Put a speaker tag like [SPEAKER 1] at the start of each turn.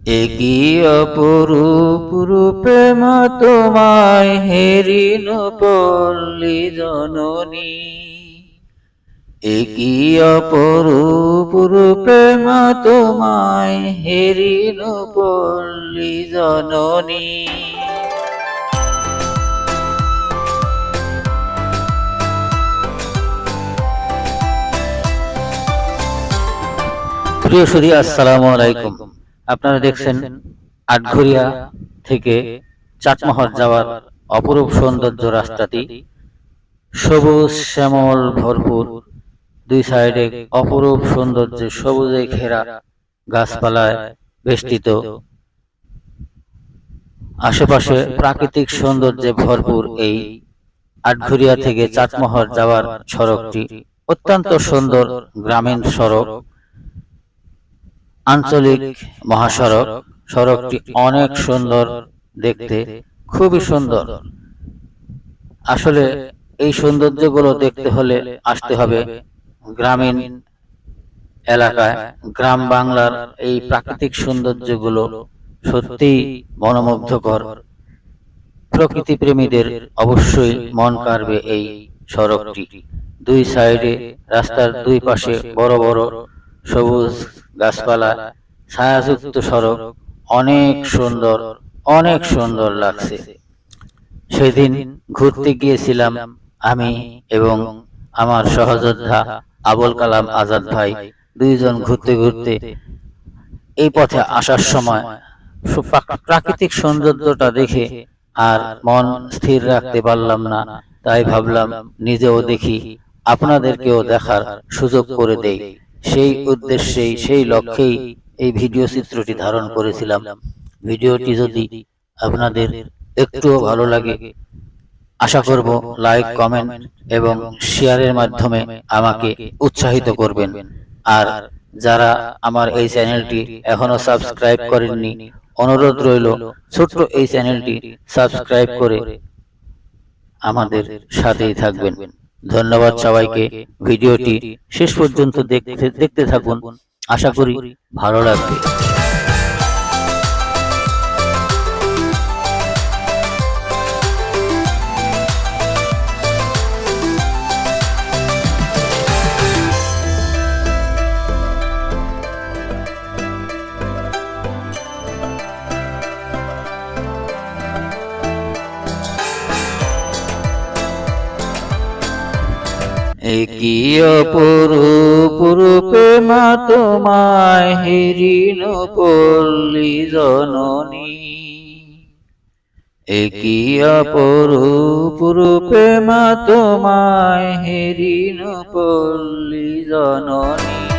[SPEAKER 1] একই অপরূপ রূপে মা তোমায় হেরিন পল্লী জননী। একই অপরূপ রূপে মা তোমায় হেরিন পল্লী জননী। প্রিয় সুধী, আসসালামু আলাইকুম। আপনারা দেখছেন আটঘরিয়া থেকে চাটমোহর যাওয়ার অপরূপ সৌন্দর্য রাস্তাটি। সবুজ শ্যামল ভরপুর, দুই সাইডে অপরূপ সৌন্দর্যে সবুজে ঘেরা, গাছপালায় বেষ্টিত, আশেপাশে প্রাকৃতিক সৌন্দর্যে ভরপুর এই আটঘরিয়া থেকে চাটমোহর যাওয়ার সড়কটি অত্যন্ত সুন্দর গ্রামীণ সড়ক, আঞ্চলিক মহাসড়ক। সড়কটি অনেক সুন্দর দেখতে, খুবই সুন্দর। আসলে এই সৌন্দর্যগুলো দেখতে হলে আসতে হবে গ্রামীণ এলাকায়। গ্রাম বাংলার এই প্রাকৃতিক সৌন্দর্যগুলো সত্যিই মনোমুগ্ধকর। প্রকৃতি প্রেমীদের অবশ্যই মন কাড়বে এই সড়কটি। দুই সাইডে, রাস্তার দুই পাশে বড় বড় সবুজ গাছপালা, ছায়াযুক্ত সড়ক, অনেক সুন্দর, অনেক সুন্দর লাগছে। সেদিন ঘুরতে গিয়েছিলাম আমি এবং আমার সহযোদ্ধা আবুল কালাম আজাদ ভাই, দুইজন ঘুরতে ঘুরতে এই পথে আসার সময় প্রাকৃতিক সৌন্দর্যটা দেখে আর মন স্থির রাখতে পারলাম না। তাই ভাবলাম নিজেও দেখি, আপনাদেরকেও দেখার সুযোগ করে দেই। সেই উদ্দেশ্যেই, সেই লক্ষ্যেই এই ভিডিও চিত্রটি ধারণ করেছিলাম। ভিডিওটি যদি আপনাদের একটুও ভালো লাগে, আশা করব লাইক, কমেন্ট এবং শেয়ারের মাধ্যমে আমাকে উৎসাহিত করবেন। আর যারা আমার এই চ্যানেলটি এখনো সাবস্ক্রাইব করেননি, অনুরোধ রইল ছোট্ট এই চ্যানেলটি সাবস্ক্রাইব করে আমাদের সাথেই থাকবেন। ধন্যবাদ সবাইকে। ভিডিওটি শেষ পর্যন্ত দেখতে থাকুন, আশা করি ভালো লাগবে। একই অপরূপ রূপে মা তোমায় হেরিন পল্লী জননী। একই অপরূপ রূপে মা তোমায় হেরিন পল্লী জননী।